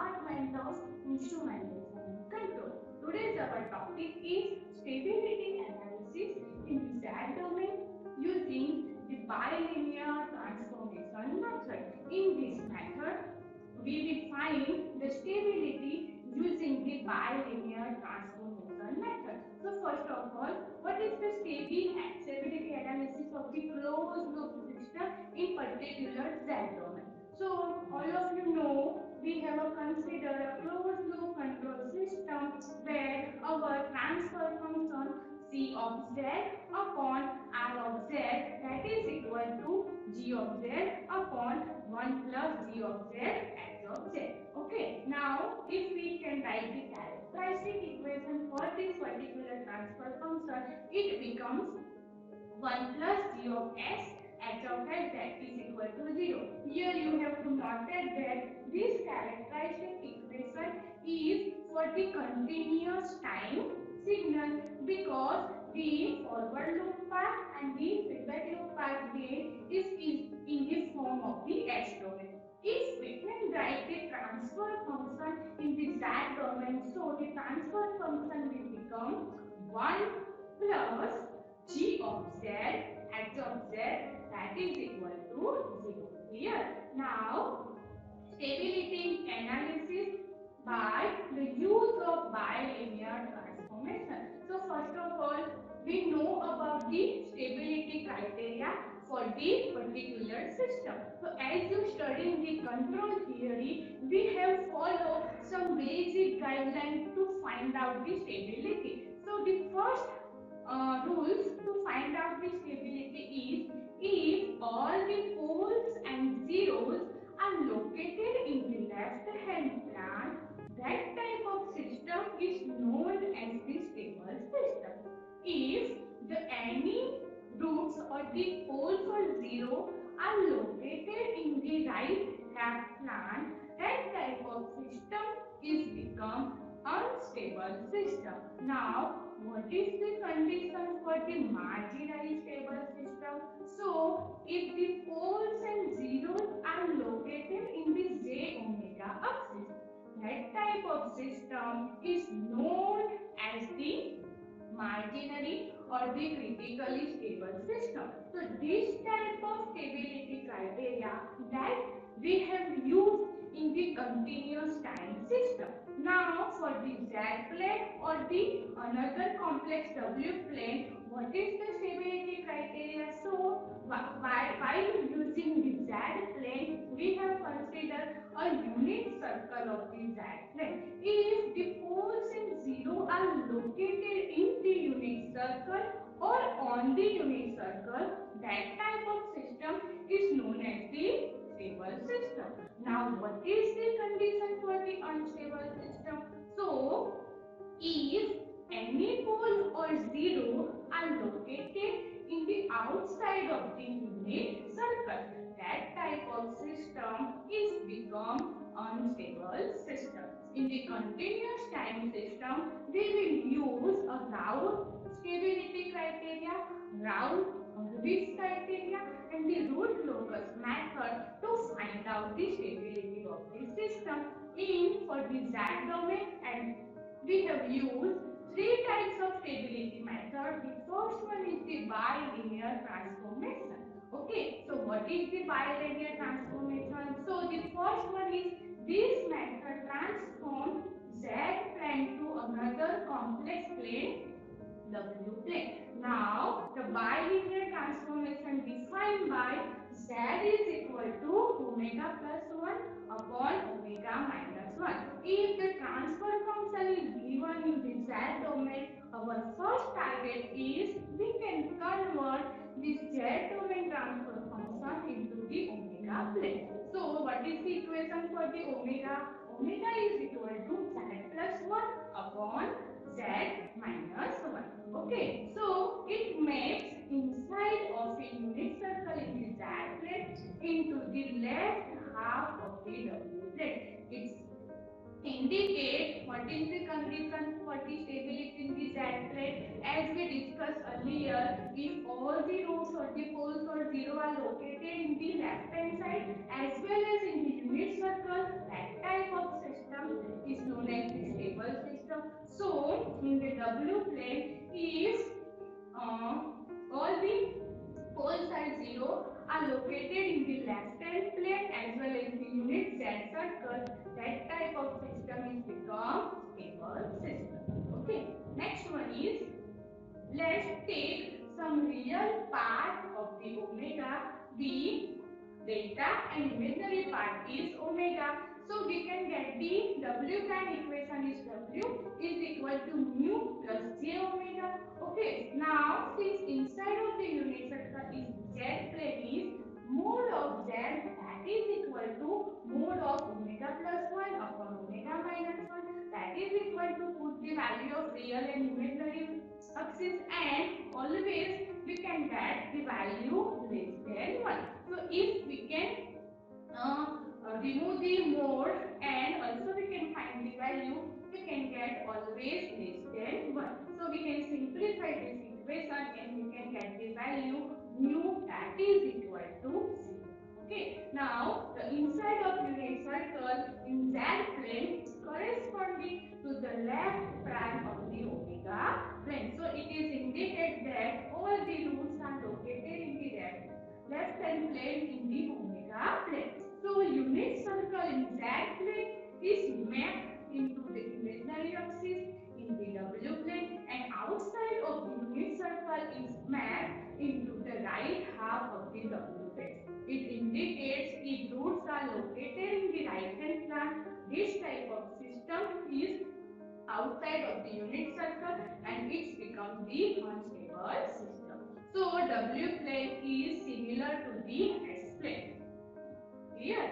Department of Instrumentation and Control. Today's our topic is stability analysis in the Z domain using the bilinear transformation method. In this method, we will find the stability using the bilinear transformation method. So first of all, what is the stability analysis of the closed loop system in particular Z domain? So all of you know we have a consider a closed loop control system where our transfer function C of Z upon R of Z that is equal to G of Z upon 1 plus G of Z H of Z. Okay, now if we can write the characteristic equation for this particular transfer function, it becomes 1 plus G of S H of S that is equal to 0. Here you have to note that this characteristic equation is for the continuous time signal because the forward loop path and the feedback loop path gain is in the form of the S domain. If we can write the transfer function in the Z domain, so the transfer function will become 1 plus G of Z H of Z that is equal to 0. Here, now stability analysis by the use of bilinear transformation. So first of all, we know about the stability criteria for the particular system. So as you study in the control theory, we have followed some basic guidelines to find out the stability. So the first rules to find out the stability is if all the poles and zeros are located in the left hand plane, that type of system is known as the stable system. If any roots or the poles or zero are located in the right hand plane, that type of system is become unstable system. Now, what is the condition for the marginally stable system? So, if the poles and zeros are located in the j omega axis, that type of system is known as the marginally or the critically stable system. So, this type of stability criteria that we have used in the continuous time system. Now for the Z plane or the another complex W plane, what is the stability criteria? So while using the Z plane, we have considered a unit circle of the Z plane. If the poles and zero are located in the unit circle or on the unit circle, that type of system is known as the stable system. Now, what is the condition for the unstable system? So, if any pole or zero are located in the outside of the unit circle, that type of system is become unstable system. In the continuous time system, we will use a Raoult stability criteria, Raoult risk criteria and the root locus method to find out the stability of the system. For the Z domain, and we have used three types of stability method. The first one is the bilinear transformation. Okay, so what is the bilinear transformation? So the first one is this method transform Z plane to another complex plane W plane. Now the bilinear transformation defined by Z is equal to omega plus 1 upon omega minus 1. If the transfer function is given in the Z domain, our first target is we can convert this Z domain transfer function into the omega plane. So what is the equation for the omega? Omega is equal to Z plus 1 upon Z minus 1. Okay, so it maps inside of a unit circle in the Z plane into the left half of the W plane. It indicates what is the condition for the stability in the Z plane. As we discussed earlier, if all the rows or the poles or zero are located in the left hand side as well as in the unit circle, that type of system is known as the stable system. So in the W plane is all the poles are 0 are located in the left hand plane as well as the unit Z circle. That type of system is become stable system. Okay. Next one is, let's take some real part of the omega. The delta and imaginary part is omega. So we can get the W prime equation is W is equal to mu plus j omega. Okay, now since inside of the unit circle is Z plane is mode of Z, that is equal to mode of omega plus 1 upon omega minus 1, that is equal to put the value of real and imaginary axis, and always we can get the value less than 1. So if we can remove the mode and also we can find the value, we can get always less than 1. So we can simplify this equation and we can get the value mu, that is equal to 0. Okay, now the inside of unit circle in Z plane corresponding to the left prime of the omega plane. So it is indicated that all the roots are located in the left hand plane in the omega plane. So unit circle in Z plane is mapped into the imaginary axis in the W plane, and outside of the unit circle is mapped into the right half of the W plane. It indicates if roots are located in the right hand plane, this type of system is outside of the unit circle and it becomes the unstable system. So W plane is similar to the S plane. Clear?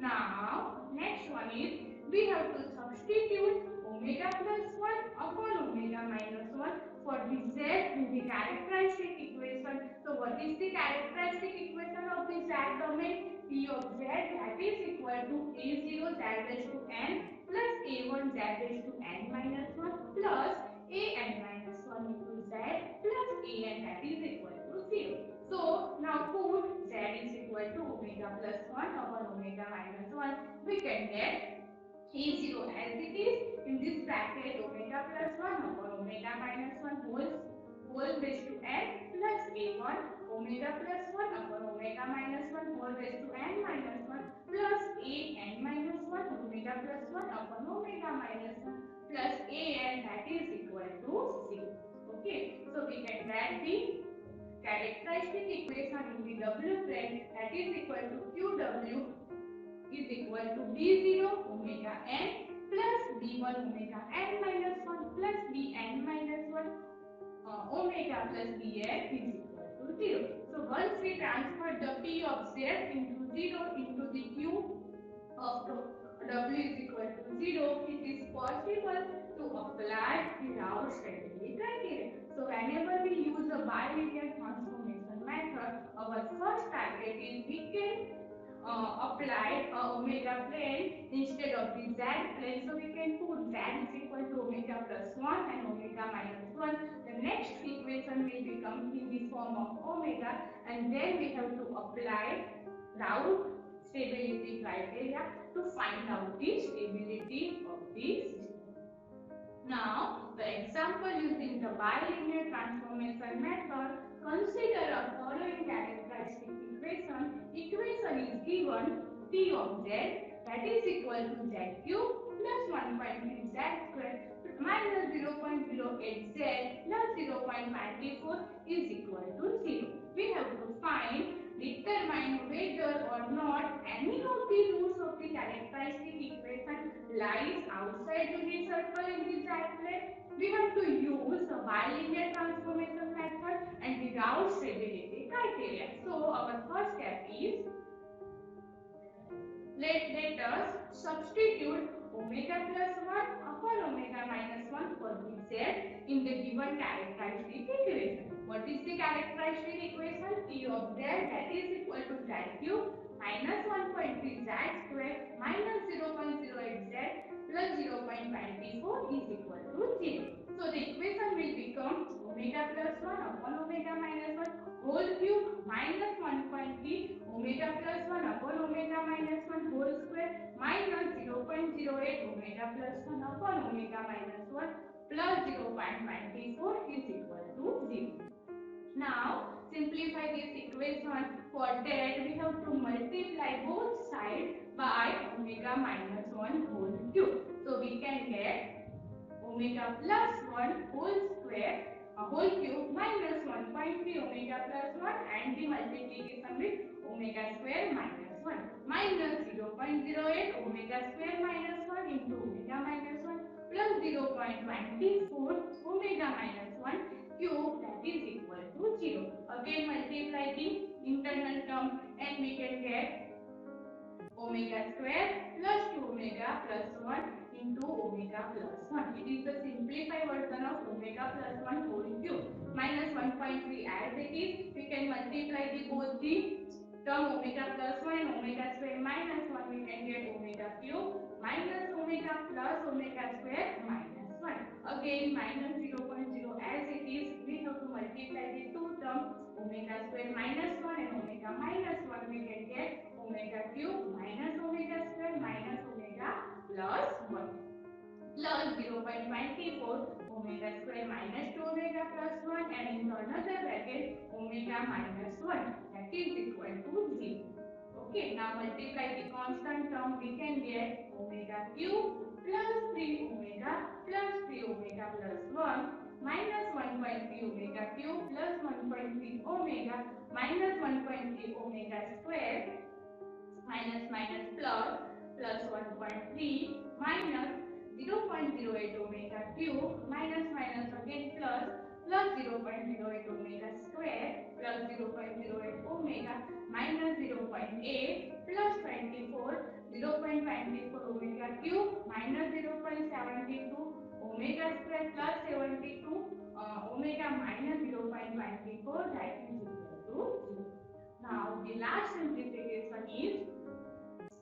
Now next one is, we have to substitute omega plus 1 upon omega minus 1 for the Z in the characteristic equation. So what is the characteristic equation of the Z domain? P of Z, that is equal to A0 Z raised to n plus A1 Z raised to n minus 1 plus an minus 1 into Z plus an, that is equal to 0. So now put Z is equal to omega plus 1 upon omega minus 1. We can get A0 as it is in this bracket omega plus 1 upon omega minus 1 whole raised to n plus A1 omega plus 1 upon omega minus 1 whole raised to n minus 1 plus an minus 1 omega plus 1 upon omega minus 1 plus an, that is equal to 0. Okay, so we can get the characteristic equation in the W plane, that is equal to QW is equal to B0 omega n plus B1 omega n minus 1 plus Bn minus 1 omega plus Bn is equal to 0. So once we transfer the P of Z into 0 into the Q of W is equal to 0, it is possible to apply the Raoult stability criteria. So whenever we use a bilinear transformation method, our first target is we can apply omega plane instead of the Z plane. So we can put Z is equal to omega plus 1 and omega minus 1. The next equation will become in the form of omega, and then we have to apply Raoult stability criteria to find out the stability of the system. Now, the example using the bilinear transformation method, consider a following characteristic equation. Equation is given P of Z, that is equal to Z cube plus 1.3 Z square minus 0.08 Z plus 0.94 is equal to 0. We have to determine whether or not any of the roots of the characteristic equation lies outside unit circle in the Z plane. We have to use the bilinear transformation method and the Raoult stability criteria. So our first step is, let us substitute omega plus 1 upon omega minus 1 for the Z in the given characteristic equation. What is the characteristic equation? P of Z, that is equal to Z cube minus 1.3 Z square minus 0.08 Z plus 0.94 is equal to 0. So the equation will become omega plus 1 upon omega minus 1 whole cube minus 1.3 omega plus 1 upon omega minus 1 whole square minus 0.08 omega minus 1 plus 0.24 is equal to 0. Now simplify this equation. For that we have to multiply both sides by omega minus 1 whole cube. So we can get omega plus 1 whole square whole cube minus 1.3 omega plus 1 and the multiplication with omega square minus 1 minus 0.08 omega square minus 1 into omega minus 1 plus 0.24 omega minus 1 cube, that is equal to 0. Again multiply the internal term and we can get omega square plus 2 omega plus 1 into omega plus 1. It is the simplified version of omega plus 1 whole cube minus 1.3 as it is. We can multiply the both the term omega plus 1 and omega square minus 1. We can get omega cube minus omega plus omega square minus 1. Again minus 0.0 as it is. We have to multiply the two terms omega square minus 1 and omega minus 1. We can get omega cube minus omega square minus omega plus 1 plus 0.24 omega square minus 2 omega plus 1 and in another bracket omega minus 1, that is equal to 0. Okay, now multiply the constant term. We can get omega cube plus 3 omega plus 3 omega plus 1 minus 1.3 omega cube plus 1.3 omega minus 1.3 omega square minus minus plus plus 1.3 minus 0.08 omega cube minus minus again plus plus 0.08 omega square plus 0.08 omega minus 0.8 plus 24 0.24 omega cube minus 0.72 omega square plus 72 omega minus 0.24, that is equal to 0. Now the last simplification is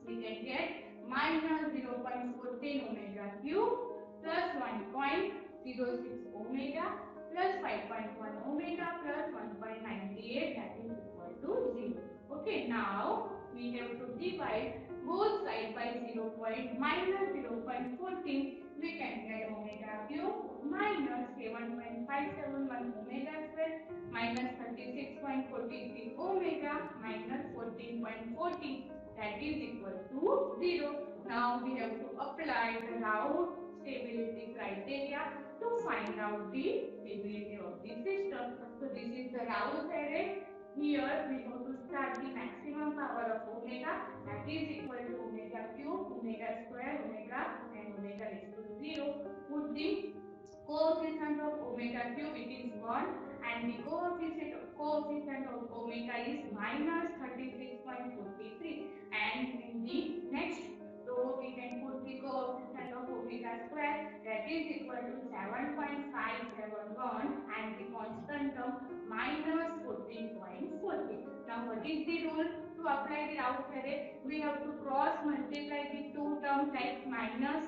we can get minus 0.14 omega cube plus 1.06 omega plus 5.1 omega plus 1.98, that is equal to 0. Okay, now we have to divide both sides by 0. Minus 0.14, we can get omega cube minus 7.571 omega square minus 36.43 omega minus 14.40, that is equal to 0. Now we have to apply the Raoult stability criteria to find out the stability of the system. So this is the Raoult theorem. Here we have to start the maximum power of omega, that is equal to omega cube, omega square, omega and omega raised to 0. Put the coefficient of omega cube, it is 1 and the coefficient of omega is minus 36.43 and in the next row we can put the coefficient of omega square, that is equal to 7.571 and the constant term minus 14.40. Now what is the rule? To apply the Raoult theorem, we have to cross multiply the two terms like minus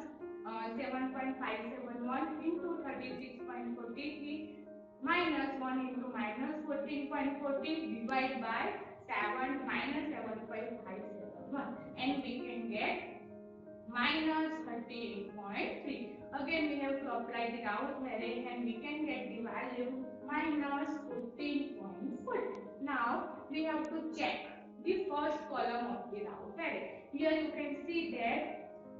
7.571 into 36.43 minus 1 into minus 14.40 divided by 7 minus 7.571 and we can get minus 38.3. Again we have to apply the Raoult theorem and we can get the value minus 14.40. Now we have to check the first column of the Raoult theorem. Here you can see that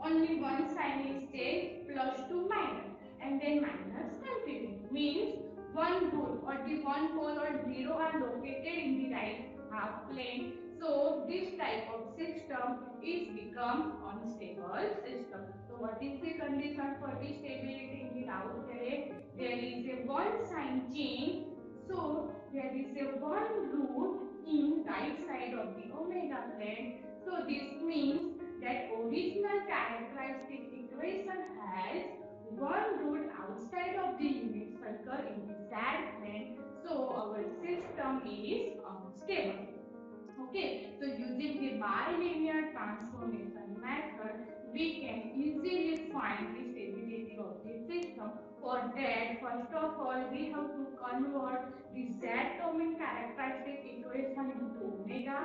only one sign is changed, plus to minus and then minus continue, means one root or the one pole or 0 are located in the right half plane. So this type of system is become unstable system. So what is the condition for the stability in the Raoult theorem? There is a one sign change, so there is a one root in right side of the omega plane. So this means that original characteristic equation has one root outside of the unit circle in the z plane. So our system is unstable. Okay, so using the bilinear transformation method, we can easily find the stability of the system. For that, first of all, we have to convert the z-domain characteristic equation into omega.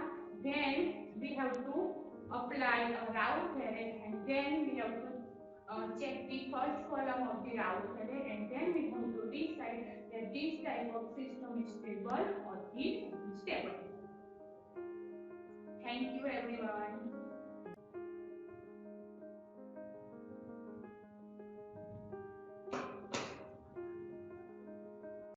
Then we have to apply a Raoult theorem and then we have to check the first column of the route header, and then we have to decide that this type of system is stable or is unstable. Thank you everyone.